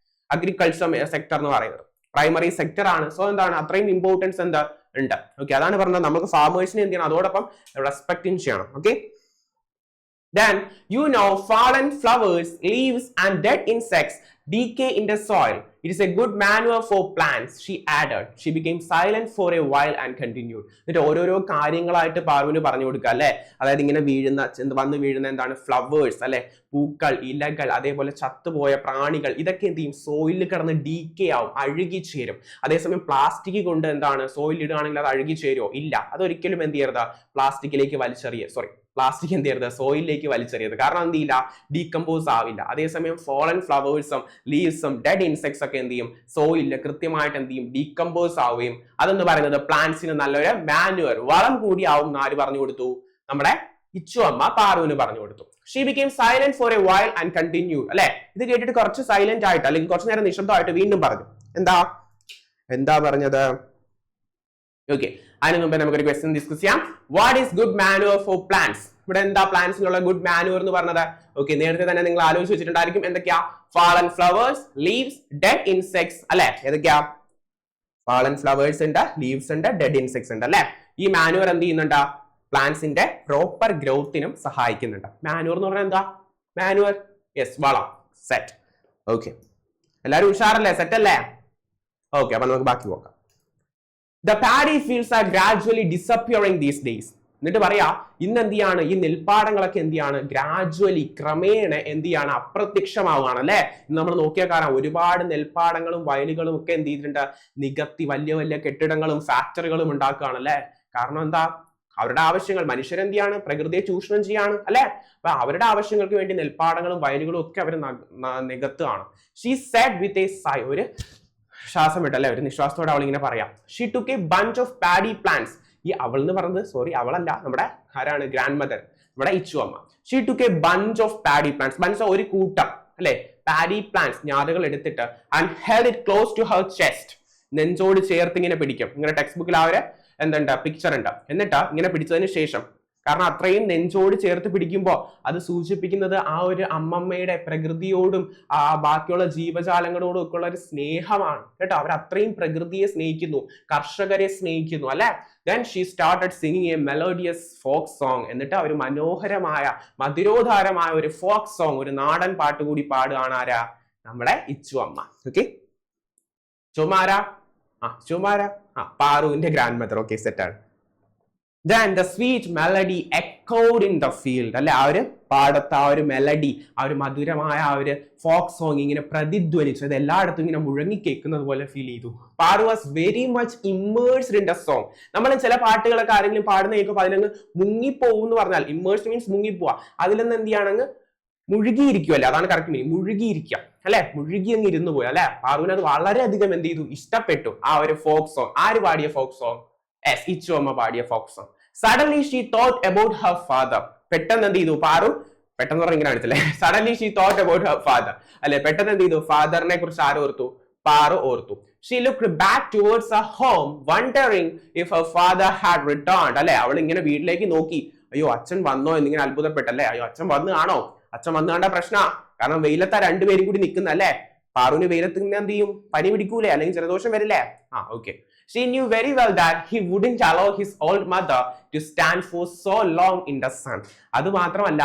അഗ്രികൾച്ചർ സെക്ടർ എന്ന് പറയുന്നത് പ്രൈമറി സെക്ടർ ആണ്. സോ എന്താണ് അത്രയും ഇമ്പോർട്ടൻസ് എന്താ ഉണ്ട്. ഓക്കെ, അതാണ് പറഞ്ഞത് നമുക്ക് ഫാമേഴ്സിനെ എന്ത് ചെയ്യണം, അതോടൊപ്പം റെസ്പെക്റ്റും ചെയ്യണം. Okay, then you know fallen flowers, leaves and dead insects decay in the soil. It is a good manure for plants, she added. She became silent for a while and continued. എന്നിട്ട് ഓരോരോ കാര്യങ്ങളായിട്ട് പാർവിന് പറഞ്ഞു കൊടുക്കുക അല്ലെ. അതായത് ഇങ്ങനെ വന്നു വീഴുന്ന എന്താണ് ഫ്ലവേഴ്സ് അല്ലെ, പൂക്കൾ, ഇലകൾ, അതേപോലെ ചത്തുപോയ പ്രാണികൾ, ഇതൊക്കെ എന്ത് ചെയ്യും, സോയിലിൽ കിടന്ന് ഡീക്കേ ആവും, അഴുകി ചേരും. അതേസമയം പ്ലാസ്റ്റിക് കൊണ്ട് എന്താണ് സോയിൽ ഇടുകയാണെങ്കിൽ അത് അഴുകി ചേരുമോ? ഇല്ല. അതൊരിക്കലും എന്ത് ചെയ്യരുത്, പ്ലാസ്റ്റിക്കിലേക്ക് പ്ലാസ്റ്റിക് എന്ത് ചെയ്യരുത്, സോയിലിലേക്ക് വലിച്ചെറിയരുത്. കാരണം എന്ത് ചെയ്യില്ല, ഡീകമ്പോസ് ആവില്ല. അതേസമയം ഫോളൻ ഫ്ലവേഴ്സും ലീവ്സും ഡെഡ് ഇൻസെക്ട്സ് ഒക്കെ എന്ത് ചെയ്യും, സോയിലിൽ കൃത്യമായിട്ട് എന്ത് ചെയ്യും, ഡീകമ്പോസ് ആവുകയും അതെന്ന് പറയുന്നത് പ്ലാന്റ്സിന് നല്ലൊരു മാനുവർ, വളം കൂടി ആവും എന്ന് ആര് പറഞ്ഞു കൊടുത്തു, നമ്മുടെ ഇച്ചു അമ്മ പാറുവിന് പറഞ്ഞു കൊടുത്തു. She became silent for a while and continued. അല്ലെ, ഇത് കേട്ടിട്ട് കുറച്ച് സൈലന്റ് ആയിട്ട് അല്ലെങ്കിൽ കുറച്ചു നേരം നിശബ്ദമായിട്ട് വീണ്ടും പറഞ്ഞു. എന്താ പറഞ്ഞത്? ഓക്കെ, അതിന് മുമ്പേ നമുക്കൊരു ക്വസ്റ്റ്യൻ ഡിസ്കസ് ചെയ്യാം. What is good manure for plants? ഇവിടെ എന്താ പ്ലാന്റ്സിനുള്ള ഗുഡ് മാനുവർ എന്ന് പറഞ്ഞത്? ഓക്കെ, നേരത്തെ തന്നെ നിങ്ങൾ ആലോചിച്ച് വെച്ചിട്ടുണ്ടായിരിക്കും. എന്തൊക്കെയാ? Fallen flowers, leaves, dead insects അല്ലെ. ഏതൊക്കെയാ? ഫാളൻ ഫ്ലവേഴ്സ് ഉണ്ട്, ലീവ്സ് ഉണ്ട്, ഡെഡ് ഇൻസെക്ട്സ് ഉണ്ട് അല്ലെ. ഈ മാനുവർ എന്ത് ചെയ്യുന്നുണ്ട്? പ്ലാന്റ്സിന്റെ പ്രോപ്പർ ഗ്രോത്തിനും സഹായിക്കുന്നുണ്ട്. മാനുവർ എന്ന് പറഞ്ഞാൽ എന്താ? മാനുവർ, യെസ്, വളം. സെറ്റ്. ഓക്കെ, എല്ലാവരും ഉഷാറല്ലേ? സെറ്റ് അല്ലേ? ഓക്കെ, അപ്പൊ നമുക്ക് ബാക്കി നോക്കാം. The paddy fields are gradually disappearing these days. എന്നിട്ട് പറയാ, ഇന്ന് എന്ത് ചെയ്യാണ്, ഈ നെൽപ്പാടങ്ങളൊക്കെ എന്ത് ചെയ്യാണ്, ഗ്രാജുവലി ക്രമേണ എന്ത് ചെയ്യാണ്, അപ്രത്യക്ഷമാവുകയാണ് അല്ലെ. ഇന്ന് നമ്മൾ നോക്കിയാൽ കാണാം, ഒരുപാട് നെൽപ്പാടങ്ങളും വയലുകളും ഒക്കെ എന്ത് ചെയ്തിട്ടുണ്ട്, നികത്തി വലിയ വലിയ കെട്ടിടങ്ങളും ഫാക്ടറികളും ഉണ്ടാക്കുകയാണ് അല്ലെ. കാരണം എന്താ? അവരുടെ ആവശ്യങ്ങൾ, മനുഷ്യരെന്ത് ചെയ്യാണ്, പ്രകൃതിയെ ചൂഷണം ചെയ്യാണ് അല്ലെ. അപ്പൊ അവരുടെ ആവശ്യങ്ങൾക്ക് വേണ്ടി നെൽപ്പാടങ്ങളും വയലുകളും ഒക്കെ അവർ നികത്തുകയാണ്. She said with a sigh, ഒരു ശ്വാസം വിട്ടല്ലേ, ഒരു നിശ്വാസത്തോടെ അവൾ ഇങ്ങനെ പറയാം. She took a bunch of paddy plants. ഈ അവൾ എന്ന് പറഞ്ഞത് അവളല്ല, നമ്മുടെ ആരാണ്, ഗ്രാൻഡ് മദർ, നമ്മുടെ ഇച്ചു അമ്മ. She took a bunch of paddy plants. bunch ഒരു കൂട്ടം അല്ലെ, paddy plants, ഞാറുകൾ എടുത്തിട്ട് and held it close to her chest. നെഞ്ചോട് ചേർത്ത് ഇങ്ങനെ പിടിക്കും. ഇങ്ങനെ ടെക്സ്റ്റ് ബുക്കിൽ എന്തുണ്ട്, പിക്ചർ ഉണ്ട്. എന്നിട്ട് ഇങ്ങനെ പിടിച്ചതിന് ശേഷം, കാരണം അത്രയും നെഞ്ചോട് ചേർത്ത് പിടിക്കുമ്പോൾ അത് സൂചിപ്പിക്കുന്നത് ആ ഒരു അമ്മമ്മയുടെ പ്രകൃതിയോടും ആ ബാക്കിയുള്ള ജീവജാലങ്ങളോടും ഒക്കെ ഉള്ള ഒരു സ്നേഹമാണ് കേട്ടോ. അവർ അത്രയും പ്രകൃതിയെ സ്നേഹിക്കുന്നു, കർഷകരെ സ്നേഹിക്കുന്നു അല്ലെ. Then she started singing a melodious folk song. എന്നിട്ട് ഒരു മനോഹരമായ മധുരോധാരമായ ഒരു ഫോക്ക് സോങ്, ഒരു നാടൻ പാട്ട് കൂടി പാടുകയാണ്. ആരാ? നമ്മുടെ ഇച്ചു അമ്മ. ഓക്കെ, ചുമാര പാറുവിന്റെ ഗ്രാൻഡ് മദർ. ഓക്കെ, സെറ്റ് ആണ്. Then the sweet melody echoed in the field. അല്ലെ, ആ ഒരു പാടത്ത് ആ ഒരു മെലഡി, ആ ഒരു മധുരമായ ആ ഒരു ഫോക്ക് സോങ് ഇങ്ങനെ പ്രതിധ്വനിച്ചു. അത് എല്ലായിടത്തും ഇങ്ങനെ മുഴങ്ങി കേൾക്കുന്നത് പോലെ ഫീൽ ചെയ്തു. Paru was very much immersed in the song. നമ്മൾ ചില പാട്ടുകളൊക്കെ ആരെങ്കിലും പാടുന്ന കേൾക്കുമ്പോൾ അതിലങ്ങ് മുങ്ങിപ്പോവും എന്ന് പറഞ്ഞാൽ, ഇമ്മേഴ്സ്ഡ് മീൻസ് മുങ്ങിപ്പോവാ. അതിലൊന്ന് എന്ത് ചെയ്യണമെങ്കിൽ മുഴുകിയിരിക്കുമല്ലേ, അതാണ് കറക്റ്റ് മീനിങ്, മുഴുകിയിരിക്കുക അല്ലെ, മുഴുകി അങ്ങ് ഇരുന്നു പോയി അല്ലെ. പാറുവിന് അത് വളരെയധികം എന്ത് ചെയ്തു, ഇഷ്ടപ്പെട്ടു ആ ഒരു ഫോക്ക് സോങ്. ആര് പാടിയ ഫോക്ക് സോങ്? ഇച്ചു അമ്മ പാടിയ folk song. Suddenly she thought about her father. പെട്ടെന്ന് എന്ത് ചെയ്തു പാറു, പെട്ടെന്ന് പറഞ്ഞ ഇങ്ങനെ അടുത്തല്ലേ, suddenly she thought about her father അല്ലെ. പെട്ടെന്ന് എന്ത് ചെയ്തു, ഫാദറിനെ കുറിച്ച് ആര് ഓർത്തു? പാറു ഓർത്തു. She looked back towards her home, wondering if her father had returned. അല്ലെ, അവൾ ഇങ്ങനെ വീട്ടിലേക്ക് നോക്കി, അയ്യോ അച്ഛൻ വന്നോ എന്നിങ്ങനെ അത്ഭുതപ്പെട്ടല്ലേ. അയ്യോ അച്ഛൻ വന്നു കാണോ, അച്ഛൻ വന്നു കണ്ട പ്രശ്ന, കാരണം വെയിലത്താ രണ്ടുപേരും കൂടി നിൽക്കുന്നല്ലേ. പാറുവിന് വെയിലത്ത് ഇങ്ങനെ എന്ത് ചെയ്യും, പനി പിടിക്കൂലേ, അല്ലെങ്കിൽ ജലദോഷം വരില്ലേ. Okay. She knew very well that he wouldn't allow his old mother to stand for so long in the sun. അത് മാത്രമല്ല,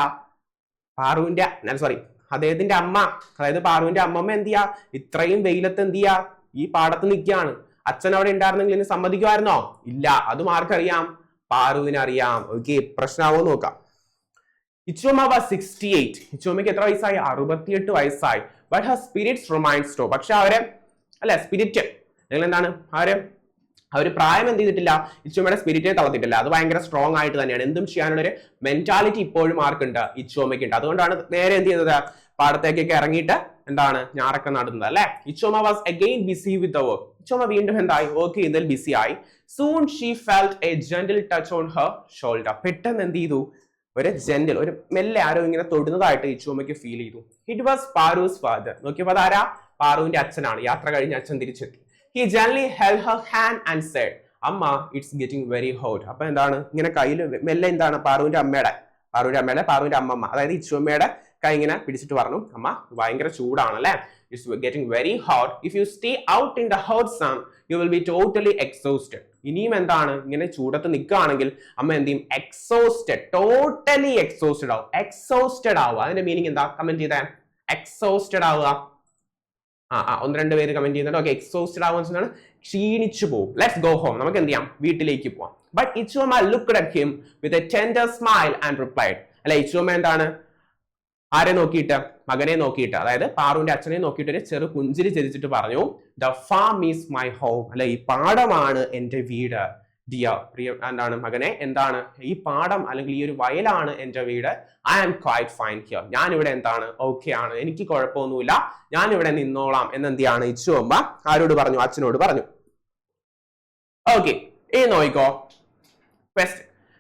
അദ്ദേഹത്തിന്റെ അമ്മ, അതായത് പാറുവിന്റെ അമ്മമ്മ എന്ത് ചെയ്യാ, ഇത്രയും വെയിലത്ത് എന്ത് ചെയ്യാ, ഈ പാടത്ത് നിൽക്കുകയാണ്. അച്ഛൻ അവിടെ ഉണ്ടായിരുന്നെങ്കിൽ ഇനി സമ്മതിക്കുമായിരുന്നോ? ഇല്ല. അതും ആർക്കറിയാം? പാറുവിന് അറിയാം. ഓക്കെ, പ്രശ്നമാവോ നോക്കാം. ഇച്ചുമ്മ was 68. ഇച്ചുമ്മയ്ക്ക് എത്ര വയസ്സായി? 68 വയസ്സായി. But her spirits remained strong. പക്ഷെ അവരെ അല്ലെ, സ്പിരിറ്റ് നിങ്ങൾ എന്താണ്, ആ ഒരു പ്രായം എന്ത് ചെയ്തിട്ടില്ല, ഇച്ചുമ്മയുടെ സ്പിരിറ്റിനെ തളർത്തിട്ടില്ല. അത് ഭയങ്കര സ്ട്രോങ് ആയിട്ട് തന്നെയാണ്. എന്തും ചെയ്യാനുള്ള ഒരു മെന്റാലിറ്റി ഇപ്പോഴും ആർക്കുണ്ട്? ഇച്ചുമ്മയ്ക്ക് ഉണ്ട്. അതുകൊണ്ടാണ് നേരെ എന്ത് ചെയ്തത്, പാടത്തേക്കൊക്കെ ഇറങ്ങിയിട്ട് എന്താണ്, ഞാറൊക്കെ നടുന്നത് അല്ലെ. Ichumma was again busy with the work. Ichumma വീണ്ടും എന്തായി, വർക്ക് ചെയ്യുന്നതിൽ ബിസി ആയി. Soon she felt a gentle touch on her shoulder. പെട്ടെന്ന് എന്ത് ചെയ്തു, ഒരു ജെന്റിൽ, ഒരു മെല്ലെ ആരോ ഇങ്ങനെ തൊടുന്നതായിട്ട് ഇച്ചുമ്മയ്ക്ക് ഫീൽ ചെയ്തു. It was Paru's father. നോക്കിയപ്പോൾ അതാരാ? പാറുവിന്റെ അച്ഛനാണ്. യാത്ര കഴിഞ്ഞ് അച്ഛൻ തിരിച്ചെത്തി. He gently held her hand and said, "Amma, it's getting very hot." അപ്പൊ എന്താണ്, ഇങ്ങനെ കയ്യിൽ മെല്ലെ എന്താണ്, പാറുവിന്റെ അമ്മമ്മ, അതായത് ഇച്ചുമ്മയുടെ കൈ ഇങ്ങനെ പിടിച്ചിട്ട് പറഞ്ഞു, അമ്മ ഭയങ്കര ചൂടാണ് അല്ലെ, it's getting very hot. If you stay out in the hot sun you will be totally exhausted. ഇനിയും എന്താണ്, ഇങ്ങനെ ചൂടത്ത് നിൽക്കുകയാണെങ്കിൽ അമ്മ എന്ത് ചെയ്യും, എക്സോസ്റ്റഡ്, ടോട്ടലി എക്സോസ്റ്റഡ് ആവും. എക്സോസ്റ്റഡ് ആവുക, അതിന്റെ മീനിങ് എന്താ, കമന്റ് ചെയ്തേ. എക്സോസ്റ്റഡ് ആവുക, ഒന്ന് രണ്ട് പേര് കമന്റ് ചെയ്യുന്നുണ്ട്. ഓക്കെ, എക്സോസ്റ്റഡ് ആവുന്ന ക്ഷീണിച്ചു പോകും. ലെറ്റ്സ് ഗോ ഹോം, നമുക്ക് എന്ത് ചെയ്യാം, വീട്ടിലേക്ക് പോവാം. But Ichumma looked at him with a tender smile and replied. അല്ലെ, ഇച്ചുമ്മ എന്താണ്, ആരെ നോക്കിയിട്ട്, മകനെ നോക്കിയിട്ട്, അതായത് പാറുവിന്റെ അച്ഛനെ നോക്കിയിട്ട് ഒരു ചെറു പുഞ്ചിരി ചിരിച്ചിട്ട് പറഞ്ഞു, the farm is my home. അല്ലെ, ഈ പാടമാണ് എന്റെ വീട്. പ്രിയ എന്താണ് മകനെ, എന്താണ് ഈ പാടം അല്ലെങ്കിൽ ഈ ഒരു വയലാണ് എന്റെ വീട്. I am quite fine here. ഞാൻ ഇവിടെ എന്താണ്, ഓക്കെ ആണ്, എനിക്ക് കുഴപ്പമൊന്നുമില്ല, ഞാൻ ഇവിടെ നിന്നോളാം എന്നെന്തിയാണ് ഇച്ചുമ്മ ആരോട് പറഞ്ഞു, അച്ഛനോട് പറഞ്ഞു. ഓക്കെ, ഈ നോയിക്കോ.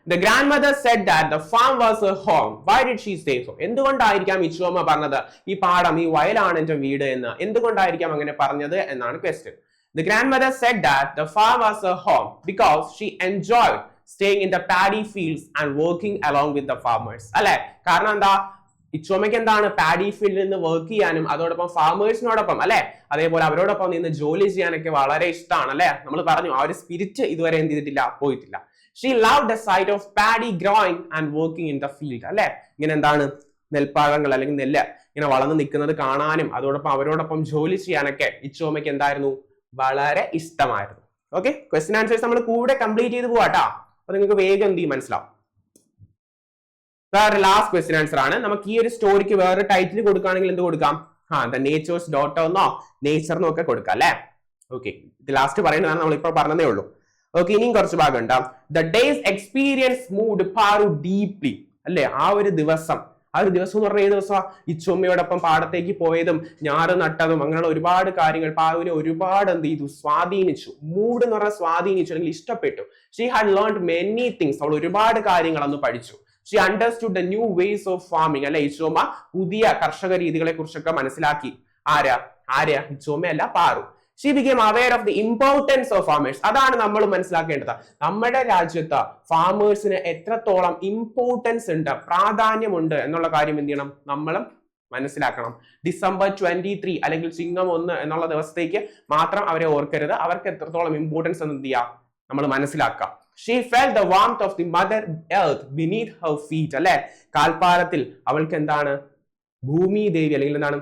The grandmother said that the farm was her home. Why did she say so? എന്തുകൊണ്ടായിരിക്കാം ഇച്ചുമ്മ പറഞ്ഞത് ഈ പാടം, ഈ വയലാണ് എന്റെ വീട് എന്ന്? എന്തുകൊണ്ടായിരിക്കാം അങ്ങനെ പറഞ്ഞത് എന്നാണ് question. The grandmother said that the farm was her home because she enjoyed staying in the paddy fields and working along with the farmers. അല്ലെ, കാരണം എന്താ, ഇച്ചുമ്മയ്ക്ക് എന്താണ് പാഡി ഫീൽഡിൽ നിന്ന് വർക്ക് ചെയ്യാനും അതോടൊപ്പം ഫാമേഴ്സിനോടൊപ്പം അല്ലെ, അതേപോലെ അവരോടൊപ്പം നിന്ന് ജോലി ചെയ്യാനൊക്കെ വളരെ ഇഷ്ടമാണ് അല്ലെ. നമ്മൾ പറഞ്ഞു ആ ഒരു സ്പിരിറ്റ് ഇതുവരെ എന്ത് ചെയ്തിട്ടില്ല, പോയിട്ടില്ല. She loved the sight of paddy growing and working in the field. അല്ലെ, ഇങ്ങനെ എന്താണ് നെൽപ്പാടങ്ങൾ അല്ലെങ്കിൽ നെല്ല് ഇങ്ങനെ വളർന്നു നിൽക്കുന്നത് കാണാനും അതോടൊപ്പം അവരോടൊപ്പം ജോലി ചെയ്യാനൊക്കെ ഇച്ചുമ്മയ്ക്ക് എന്തായിരുന്നു, വളരെ ഇഷ്ടമായിരുന്നു. ഓക്കെ, ക്വസ്റ്റ്യൻ ആൻസേഴ്സ് നമ്മൾ കൂടെ കംപ്ലീറ്റ് ചെയ്ത് പോവാട്ടാ, അപ്പൊ നിങ്ങൾക്ക് വേഗം എന്ത് ചെയ്യും, മനസ്സിലാവും. വേറെ ലാസ്റ്റ് ക്വസ്റ്റ്യൻ ആൻസർ ആണ്. നമുക്ക് ഈ ഒരു സ്റ്റോറിക്ക് വേറെ ടൈറ്റിൽ കൊടുക്കുകയാണെങ്കിൽ എന്ത് കൊടുക്കാം, ദ നേച്ചേഴ്സ് ഡോട്ടർ എന്നോ നേച്ചർ എന്നോ ഒക്കെ കൊടുക്കാം അല്ലെ. ഓക്കെ, ഇത് ലാസ്റ്റ് പറയുന്നതാണ്, നമ്മൾ ഇപ്പോൾ പറഞ്ഞതേ ഉള്ളൂ. ഓക്കെ, ഇനിയും കുറച്ച് ഭാഗം ഉണ്ടാവും. The days experience moved Paru deeply. അല്ലെ, ആ ഒരു ദിവസം എന്ന് പറഞ്ഞ ഏത് ദിവസമാണ്, ഇച്ചുമ്മയോടൊപ്പം പാടത്തേക്ക് പോയതും ഞാറ് നട്ടതും അങ്ങനെയുള്ള ഒരുപാട് കാര്യങ്ങൾ പാറുവിനെ ഒരുപാട് എന്ത് ചെയ്തു, സ്വാധീനിച്ചു. മൂഡ് എന്ന് പറഞ്ഞാൽ സ്വാധീനിച്ചു അല്ലെങ്കിൽ ഇഷ്ടപ്പെട്ടു. She had learned many things. അവൾ ഒരുപാട് കാര്യങ്ങൾ അന്ന് പഠിച്ചു. She understood the new ways of farming. അല്ലെ, ഇച്ചുമ്മ പുതിയ കർഷക രീതികളെ കുറിച്ചൊക്കെ മനസ്സിലാക്കി. ആരാ ഇച്ചുമ്മയല്ല, Paru. She became aware of the importance of farmers. അതാണ് നമ്മൾ മനസ്സിലാക്കേണ്ടത്. നമ്മുടെ രാജ്യത്ത് ഫാമേഴ്സിന് എത്രത്തോളം ഇമ്പോർട്ടൻസ് ഉണ്ട്, പ്രാധാന്യമുണ്ട് എന്നുള്ള കാര്യം എന്ത് ചെയ്യണം, നമ്മളും മനസ്സിലാക്കണം. December 23 അല്ലെങ്കിൽ ചിങ്ങം 1 എന്നുള്ള ദിവസത്തേക്ക് മാത്രം അവരെ ഓർക്കരുത്. അവർക്ക് എത്രത്തോളം ഇമ്പോർട്ടൻസ് എന്ന് എന്ത് ചെയ്യാം, നമ്മൾ മനസ്സിലാക്കാം. She felt the warmth of the mother earth beneath her feet. അല്ലെ, കാൽപ്പാലത്തിൽ അവൾക്ക് എന്താണ്, ഭൂമി ദേവി അല്ലെങ്കിൽ എന്താണ്,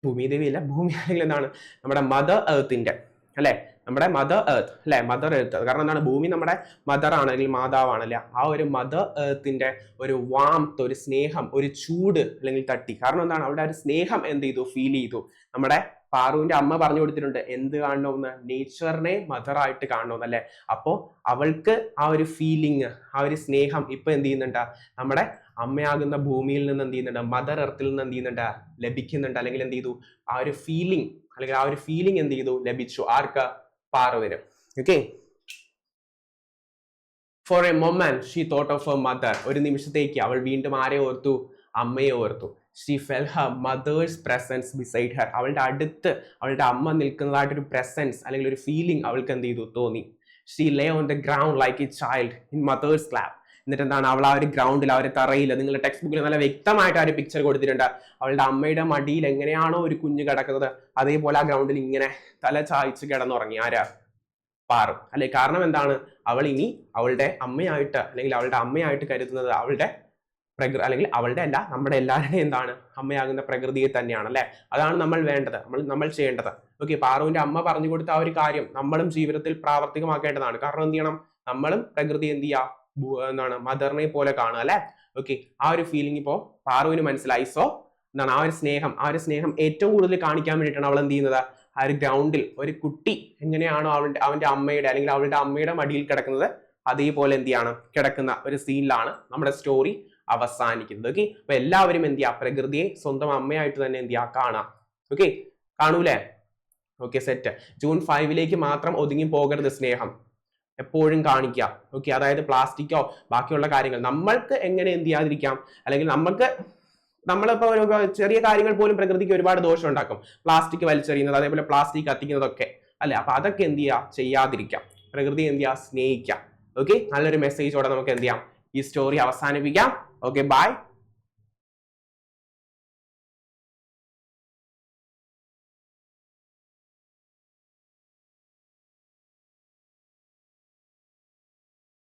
ഭൂമിദേവി അല്ല, ഭൂമി അല്ലെങ്കിൽ എന്താണ്, നമ്മുടെ മദർ എർത്തിന്റെ അല്ലെ, നമ്മുടെ മദർ എർത്ത് അല്ലെ, മദർ എർത്ത്. കാരണം എന്താണ്, ഭൂമി നമ്മുടെ മദർ ആണ് അല്ലെങ്കിൽ മാതാവാണ് അല്ലെ. ആ ഒരു മദർ എർത്തിന്റെ ഒരു വാംത്ത്, ഒരു സ്നേഹം, ഒരു ചൂട് അല്ലെങ്കിൽ തട്ടി. കാരണം എന്താണ്, അവിടെ ഒരു സ്നേഹം എന്ത് ചെയ്തു, ഫീൽ ചെയ്തു. നമ്മുടെ പാറുവിന്റെ അമ്മ പറഞ്ഞു കൊടുത്തിട്ടുണ്ട് എന്ത് കാണണമെന്ന്, നേച്ചറിനെ മദറായിട്ട് കാണണമെന്ന് അല്ലെ. അപ്പോ അവൾക്ക് ആ ഒരു ഫീലിംഗ്, ആ ഒരു സ്നേഹം ഇപ്പൊ എന്ത് ചെയ്യുന്നുണ്ട്, നമ്മുടെ അമ്മയാകുന്ന ഭൂമിയിൽ നിന്ന് എന്ത് ചെയ്യുന്നുണ്ട്, മദർ എർത്തിൽ നിന്ന് എന്ത് ചെയ്യുന്നുണ്ട്, ലഭിക്കുന്നുണ്ട്. അല്ലെങ്കിൽ എന്ത് ചെയ്തു, ആ ഒരു ഫീലിംഗ് അല്ലെങ്കിൽ ആ ഒരു ഫീലിംഗ് എന്ത് ചെയ്തു, ലഭിച്ചു. ആർക്ക്, പാറുവിന്. Okay, for a moment she thought of her mother. ഒരു നിമിഷത്തേക്ക് അവൾ വീണ്ടും ആരെ ഓർത്തു, അമ്മയെ ഓർത്തു. She felt her mother's presence beside her. അവളുടെ അടുത്ത് അവളുടെ അമ്മ നിൽക്കുന്നതായിട്ടൊരു പ്രസൻസ് അല്ലെങ്കിൽ ഒരു ഫീലിംഗ് അവൾക്ക് എന്ത് ചെയ്തു, തോന്നി. She lay on the ground like a child in mother's lap. എന്നിട്ട് എന്താണ്, അവൾ ആ ഒരു ഗ്രൗണ്ടിൽ, ആ ഒരു തറയിൽ, നിങ്ങളുടെ ടെക്സ്റ്റ് ബുക്കിൽ നല്ല വ്യക്തമായിട്ട് ആ ഒരു പിക്ചർ കൊടുത്തിട്ടുണ്ട്. അവളുടെ അമ്മയുടെ മടിയിൽ എങ്ങനെയാണോ ഒരു കുഞ്ഞ് കിടക്കുന്നത് അതേപോലെ ആ ഗ്രൗണ്ടിൽ ഇങ്ങനെ തല ചായ്ച്ച് കിടന്നുറങ്ങി. ആരാ, പാറു അല്ലെ. കാരണം എന്താണ്, അവൾ ഇനി അവളുടെ അമ്മയായിട്ട് അല്ലെങ്കിൽ അവളുടെ അമ്മയായിട്ട് കരുതുന്നത് അവളുടെ അല്ലെങ്കിൽ അവളുടെ അല്ല, നമ്മുടെ എല്ലാവരുടെയും എന്താണ്, അമ്മയാകുന്ന പ്രകൃതിയെ തന്നെയാണ് അല്ലെ. അതാണ് നമ്മൾ വേണ്ടത്, നമ്മൾ ചെയ്യേണ്ടത്. ഓക്കെ, പാറുവിന്റെ അമ്മ പറഞ്ഞു കൊടുത്ത ആ ഒരു കാര്യം നമ്മളും ജീവിതത്തിൽ പ്രാവർത്തികമാക്കേണ്ടതാണ്. കാരണം എന്ത് ചെയ്യണം, നമ്മളും പ്രകൃതി എന്ത് ചെയ്യാ, എന്താണ്, മദറിനെ പോലെ കാണുക അല്ലെ. ഓക്കെ, ആ ഒരു ഫീലിംഗ് ഇപ്പോ പാറുവിന് മനസ്സിലായി. സോ എന്താണ്, ആ ഒരു സ്നേഹം ഏറ്റവും കൂടുതൽ കാണിക്കാൻ വേണ്ടിയിട്ടാണ് അവൾ എന്ത് ചെയ്യുന്നത്, ആ ഒരു ഗ്രൗണ്ടിൽ ഒരു കുട്ടി എങ്ങനെയാണോ അവന്റെ അമ്മയുടെ അല്ലെങ്കിൽ അവളുടെ അമ്മയുടെ മടിയിൽ കിടക്കുന്നത് അതേപോലെ എന്ത് ചെയ്യാണ്, കിടക്കുന്ന ഒരു സീനിലാണ് നമ്മുടെ സ്റ്റോറി അവസാനിക്കുന്നത്. ഓക്കെ, അപ്പൊ എല്ലാവരും എന്ത് ചെയ്യാ, പ്രകൃതിയെ സ്വന്തം അമ്മയായിട്ട് തന്നെ എന്ത് ചെയ്യാ, കാണാം. ഓക്കെ, കാണൂലേ. Okay, set. June 5 മാത്രം ഒതുങ്ങി പോകരുത് സ്നേഹം, എപ്പോഴും കാണിക്കുക. ഓക്കെ, അതായത് പ്ലാസ്റ്റിക്കോ ബാക്കിയുള്ള കാര്യങ്ങൾ നമ്മൾക്ക് എങ്ങനെ എന്ത് ചെയ്യാതിരിക്കാം, അല്ലെങ്കിൽ നമ്മളിപ്പോ ഒരു ചെറിയ കാര്യങ്ങൾ പോലും പ്രകൃതിക്ക് ഒരുപാട് ദോഷം ഉണ്ടാക്കും. പ്ലാസ്റ്റിക് വലിച്ചെറിയുന്നത്, അതേപോലെ പ്ലാസ്റ്റിക് കത്തിക്കുന്നതൊക്കെ അല്ലെ. അപ്പൊ അതൊക്കെ എന്ത് ചെയ്യാ, ചെയ്യാതിരിക്കാം. പ്രകൃതി എന്ത് ചെയ്യാ, സ്നേഹിക്കാം. ഓക്കെ, നല്ലൊരു മെസ്സേജോടെ നമുക്ക് എന്ത് ചെയ്യാം, ഈ സ്റ്റോറി അവസാനിപ്പിക്കാം. Okay, by.